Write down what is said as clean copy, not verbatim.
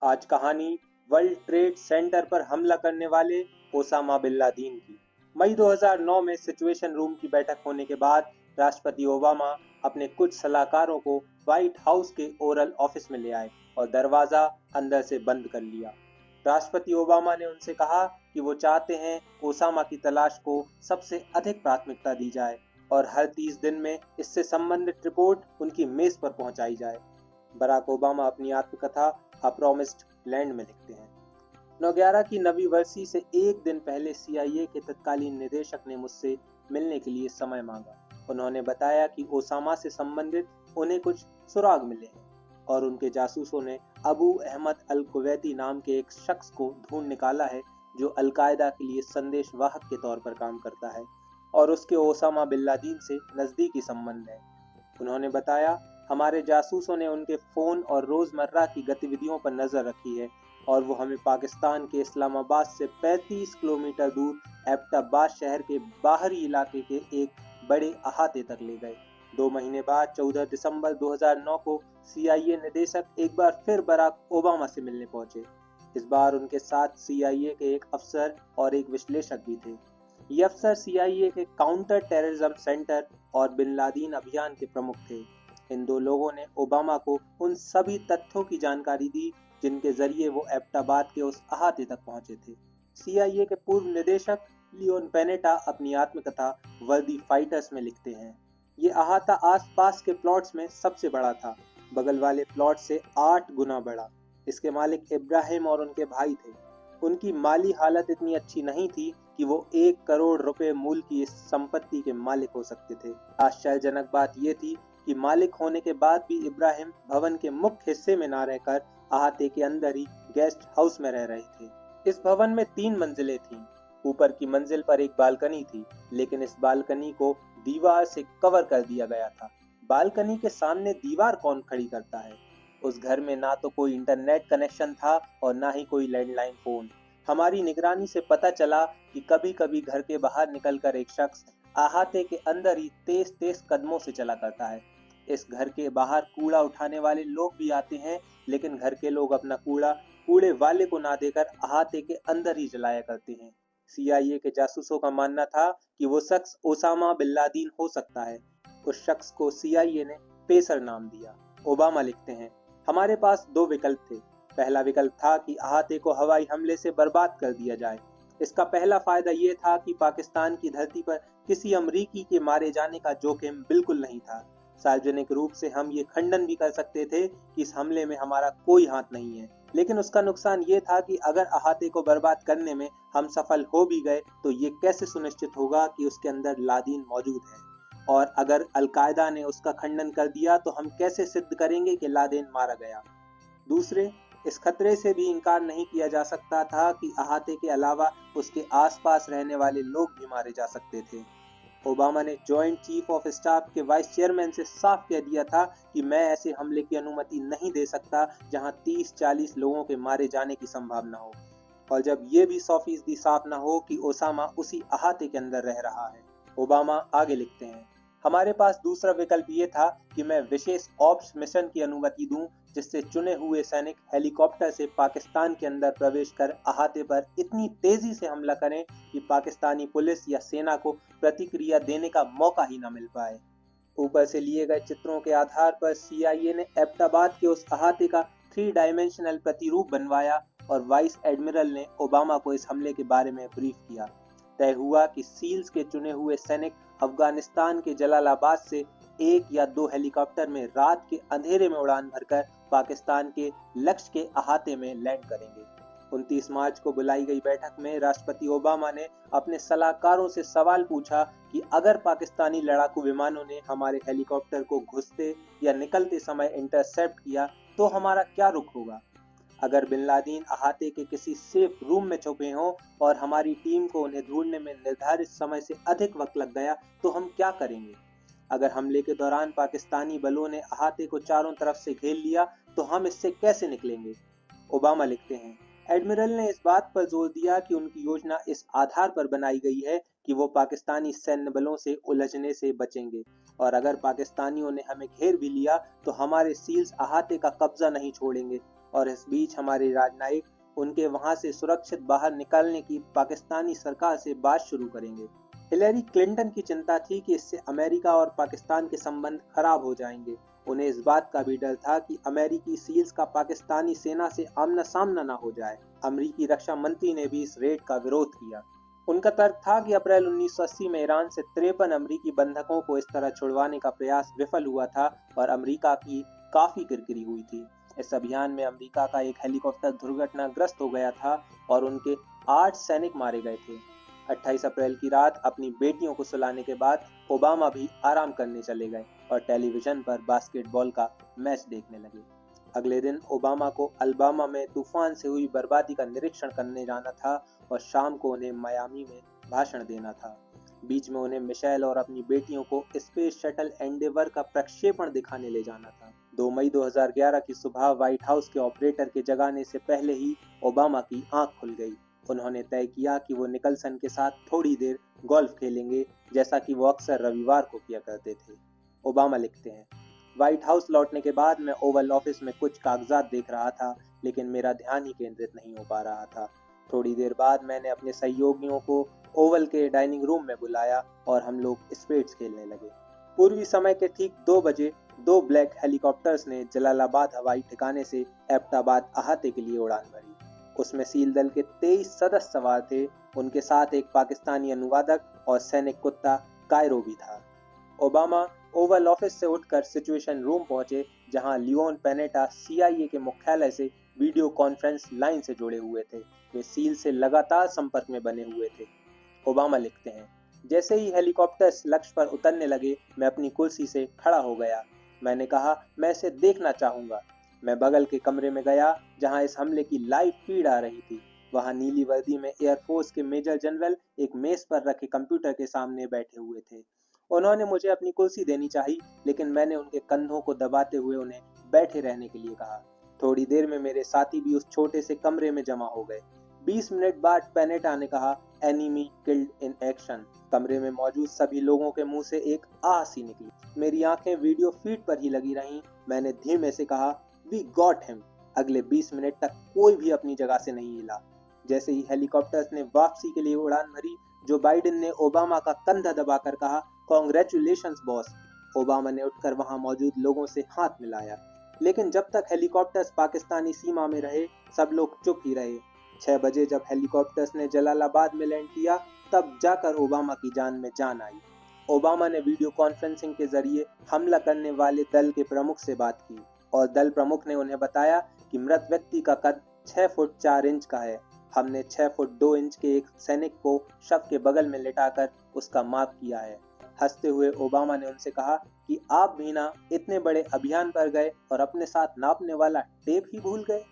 आज कहानी world trade centre पर हमला करने वाले ओसामा बिन लादेन की। मई 2009 में सिचुएशन रूम की बैठक होने के बाद राष्ट्रपति ओबामा अपने कुछ सलाहकारों को व्हाइट हाउस के ओरल ऑफिस में ले आए और दरवाजा अंदर से बंद कर लिया। राष्ट्रपति ओबामा ने उनसे कहा कि वो चाहते हैं ओसामा की तलाश को सबसे अधिक प्राथमिकता दी जाए और हर 30 दिन में इससे संबंधित रिपोर्ट उनकी मेज पर पहुंचाई जाए। बराक ओबामा अपनी आत्मकथा अ प्रॉमिस्ड लैंड में लिखते हैं, 9/11 की नवी वर्षी से एक दिन पहले सीआईए के तत्कालीन निदेशक ने मुझसे मिलने के लिए समय मांगा। उन्होंने बताया कि ओसामा से संबंधित उन्हें कुछ सुराग मिले हैं और उनके जासूसों ने अबू अहमद अल कुवैती नाम के एक शख्स को ढूंढ निकाला है जो अल-कायदा के लिए संदेश वाहक के तौर पर काम करता है और उसके ओसामा बिन लादेन से नजदीकी संबंध है। उन्होंने बताया, हमारे जासूसों ने उनके फोन और रोजमर्रा की गतिविधियों पर नजर रखी है और वो हमें पाकिस्तान के इस्लामाबाद से 35 किलोमीटर दूर एबटाबाद शहर के बाहरी इलाके के एक बड़े अहाते तक ले गए। 2 महीने बाद 14 दिसंबर 2009 को सीआईए निदेशक एक बार फिर बराक ओबामा से मिलने पहुंचे। इस बार उनके साथ सीआईए के एक अफसर और एक विश्लेषक भी थे। ये अफसर सीआईए के काउंटर टेररिज्म सेंटर और बिन लादेन अभियान के प्रमुख थे। इन दो लोगों ने ओबामा को उन सभी तथ्यों की जानकारी दी जिनके जरिए वो एबटाबाद के उस अहाते तक पहुंचे थे। सीआईए के पूर्व निदेशक लियोन पेनेटा अपनी आत्मकथा वर्दी फाइटर्स में लिखते हैं, ये अहाता आसपास के प्लॉट्स में सबसे बड़ा था, बगल वाले प्लॉट से 8 गुना बड़ा। इसके मालिक इब्राहिम और उनके भाई थे। उनकी माली हालत इतनी अच्छी नहीं थी कि वो 1 करोड़ रुपए मूल्य की इस संपत्ति के मालिक हो सकते थे। आश्चर्यजनक बात यह थी कि मालिक होने के बाद भी इब्राहिम भवन के मुख्य हिस्से में ना रहकर अहाते के अंदर ही गेस्ट हाउस में रह रहे थे। इस भवन में 3 मंजिलें थीं। ऊपर की मंजिल पर एक बालकनी थी, लेकिन इस बालकनी को दीवार से कवर कर दिया गया था। बालकनी के सामने दीवार कौन खड़ी करता है? उस घर में ना तो कोई इंटरनेट कनेक्शन था और ना ही कोई लैंडलाइन फोन। हमारी निगरानी से पता चला कि कभी कभी घर के बाहर निकलकर एक शख्स अहाते के अंदर ही तेज तेज कदमों से चला करता है। इस घर के बाहर कूड़ा उठाने वाले लोग भी आते हैं, लेकिन घर के लोग अपना कूड़ा कूड़े वाले को ना देकर अहाते के अंदर ही जलाया करते हैं। सीआईए के जासूसों का मानना था कि वो शख्स ओसामा बिन लादेन हो सकता है। उस शख्स को सीआईए ने पेसर नाम दिया। ओबामा लिखते हैं, हमारे पास 2 विकल्प थे। पहला विकल्प था कि अहाते को हवाई हमले से बर्बाद कर दिया जाए। इसका पहला फायदा यह था कि पाकिस्तान की धरती पर किसी अमरीकी के मारे जाने का जोखिम बिल्कुल नहीं था। सार्वजनिक रूप से हम ये खंडन भी कर सकते थे कि इस हमले में हमारा कोई हाथ नहीं है। लेकिन उसका नुकसान ये था कि अगर अहाते को बर्बाद करने में हम सफल हो भी गए तो ये कैसे सुनिश्चित होगा कि उसके अंदर लादेन मौजूद है, और अगर अल-कायदा ने उसका खंडन कर दिया तो हम कैसे सिद्ध करेंगे कि लादेन मारा गया। दूसरे, इस खतरे से भी इनकार नहीं किया जा सकता था कि अहाते के अलावा उसके आसपास रहने वाले लोग भी मारे जा सकते थे। ओबामा ने जॉइंट चीफ ऑफ स्टाफ के वाइस चेयरमैन से साफ कह दिया था कि मैं ऐसे हमले की अनुमति नहीं दे सकता जहां 30-40 लोगों के मारे जाने की संभावना हो, और जब ये भी 100% साफ न हो कि ओसामा उसी अहाते के अंदर रह रहा है। ओबामा आगे लिखते हैं, हमारे पास दूसरा विकल्प ये था कि मैं विशेष ऑप्स मिशन की अनुमति दूं, जिससे चुने हुए सैनिक हेलीकॉप्टर से पाकिस्तान के अंदर प्रवेश कर अहाते पर इतनी तेजी से हमला करें कि पाकिस्तानी पुलिस या सेना को प्रतिक्रिया देने का मौका ही न मिल पाए। ऊपर से लिए गए चित्रों के आधार पर सीआईए ने एबटाबाद के उस अहाते का 3 डायमेंशनल प्रतिरूप बनवाया और वाइस एडमिरल ने ओबामा को इस हमले के बारे में ब्रीफ किया। तय हुआ कि सील्स के चुने हुए सैनिक अफगानिस्तान के जलालाबाद से 1 या 2 हेलीकॉप्टर में रात के अंधेरे में उड़ान भरकर पाकिस्तान के लक्ष्य के अहाते में लैंड करेंगे। 29 मार्च को बुलाई गई बैठक में राष्ट्रपति ओबामा ने अपने सलाहकारों से सवाल पूछा कि अगर पाकिस्तानी लड़ाकू विमानों ने हमारे हेलीकॉप्टर को घुसते या निकलते समय इंटरसेप्ट किया तो हमारा क्या रुख होगा। अगर बिन लादेन अहाते के किसी सेफ रूम में छुपे हों और हमारी टीम को उन्हें ढूंढने में निर्धारित समय से अधिक वक्त लग गया तो हम क्या करेंगे। अगर हमले के दौरान पाकिस्तानी बलों ने अहाते को चारों तरफ से घेर लिया तो हम इससे कैसे निकलेंगे। ओबामा लिखते हैं, एडमिरल ने इस बात पर जोर दिया कि उनकी योजना इस आधार पर बनाई गई है कि वो पाकिस्तानी सैन्य बलों से उलझने से बचेंगे, और अगर पाकिस्तानियों ने हमें घेर भी लिया तो हमारे सील्स अहाते का कब्जा नहीं छोड़ेंगे। और इस बीच हमारे राजनयिक उनके वहां से सुरक्षित बाहर निकलने की पाकिस्तानी सरकार से बात शुरू करेंगे। हिलेरी क्लिंटन की चिंता थी कि इससे अमेरिका और पाकिस्तान के संबंध खराब हो जाएंगे। उन्हें इस बात का भी डर था कि अमेरिकी सील्स का पाकिस्तानी सेना से आमना सामना न हो जाए। अमेरिकी रक्षा मंत्री ने भी इस रेड का विरोध किया। उनका तर्क था कि अप्रैल 1980 में ईरान से 53 अमेरिकी बंधकों को इस तरह छुड़वाने का प्रयास विफल हुआ था और अमेरिका की काफी किरकिरी हुई थी। इस अभियान में अमेरिका का एक हेलीकॉप्टर दुर्घटनाग्रस्त हो गया था और उनके 8 सैनिक मारे गए थे। 28 अप्रैल की रात अपनी बेटियों को सुलाने के बाद ओबामा भी आराम करने चले गए और टेलीविजन पर बास्केटबॉल का मैच देखने लगे। अगले दिन ओबामा को अल्बामा में तूफान से हुई बर्बादी का निरीक्षण करने जाना था और शाम को उन्हें मायामी में भाषण देना था। बीच में उन्हें मिशेल और अपनी बेटियों को स्पेस शटल एंडेवर का प्रक्षेपण दिखाने ले जाना था। 2 मई 2011 की सुबह व्हाइट हाउस के ऑपरेटर के जगाने से पहले ही ओबामा की आंख खुल गई। उन्होंने तय किया कि वो निकलसन के साथ थोड़ी देर गोल्फ खेलेंगे, जैसा कि वो अक्सर रविवार को किया करते थे। ओबामा लिखते हैं, व्हाइट हाउस लौटने के बाद मैं ओवल ऑफिस में कुछ कागजात देख रहा था, लेकिन मेरा ध्यान ही केंद्रित नहीं हो पा रहा था। थोड़ी देर बाद मैंने अपने सहयोगियों को ओवल के डाइनिंग रूम में बुलाया और हम लोग स्पेड्स खेलने लगे। पूर्वी समय के ठीक 2 बजे 2 ब्लैक हेलीकॉप्टर्स ने जलालाबाद हवाई ठिकाने से एबटाबाद अहाते के लिए उड़ान भरी। उसमें सील दल के 23 सदस्य सवार थे। उनके साथ एक पाकिस्तानी अनुवादक और सैनिक कुत्ता कायरो भी था। ओबामा ओवल ऑफिस से उठकर सिचुएशन रूम पहुंचे, जहां लियोन पेनेटा CIA के मुख्यालय से वीडियो कॉन्फ्रेंस लाइन से जुड़े हुए थे। वे सील से लगातार संपर्क में बने हुए थे। ओबामा लिखते हैं, जैसे ही हेलीकॉप्टर्स लक्ष्य पर उतरने लगे, मैं अपनी कुर्सी से खड़ा हो गया। मैंने कहा, मैं इसे देखना चाहूंगा। मैं बगल के कमरे में गया जहां इस हमले की लाइव फीड आ रही थी। वहां नीली वर्दी में एयरफोर्स के मेजर जनरल एक मेज पर रखे कंप्यूटर के सामने बैठे हुए थे। उन्होंने मुझे अपनी कुर्सी देनी चाहिए, लेकिन मैंने उनके कंधों को दबाते हुए उन्हें बैठे रहने के लिए कहा। थोड़ी देर में मेरे साथी भी उस छोटे से कमरे में जमा हो गए। 20 मिनट बाद पेनेटा ने कहा, एनिमी किल्ड इन एक्शन। कमरे में मौजूद सभी लोगों के मुंह से एक आह सी निकली। मेरी आंखें वीडियो फीड पर ही लगी रहीं। मैंने धीमे से कहा, वी गॉट हिम। अगले 20 मिनट तक कोई भी अपनी जगह से नहीं हिला। जैसे ही हेलीकॉप्टर्स ने वापसी के लिए उड़ान भरी, जो बाइडेन ने ओबामा का कंधा दबाकर कहा, कांग्रेचुलेशंस बॉस। ओबामा ने उठकर वहां मौजूद लोगों से हाथ मिलाया, लेकिन जब तक हेलीकॉप्टर्स पाकिस्तानी सीमा में रहे, सब लोग चुप ही रहे। 6 बजे जब हेलीकॉप्टर्स ने जलालाबाद में लैंड किया, तब जाकर ओबामा की जान में जान आई। ओबामा ने वीडियो कॉन्फ्रेंसिंग के जरिए हमला करने वाले दल के प्रमुख से बात की और दल प्रमुख ने उन्हें बताया कि मृत व्यक्ति का कद 6 फुट 4 इंच का है। हमने 6 फुट 2 इंच के एक सैनिक को शव के बगल में लिटाकर उसका माप किया है। हंसते हुए ओबामा ने उनसे कहा कि आप भी ना इतने बड़े अभियान पर गए और अपने साथ नापने वाला टेप ही भूल गए।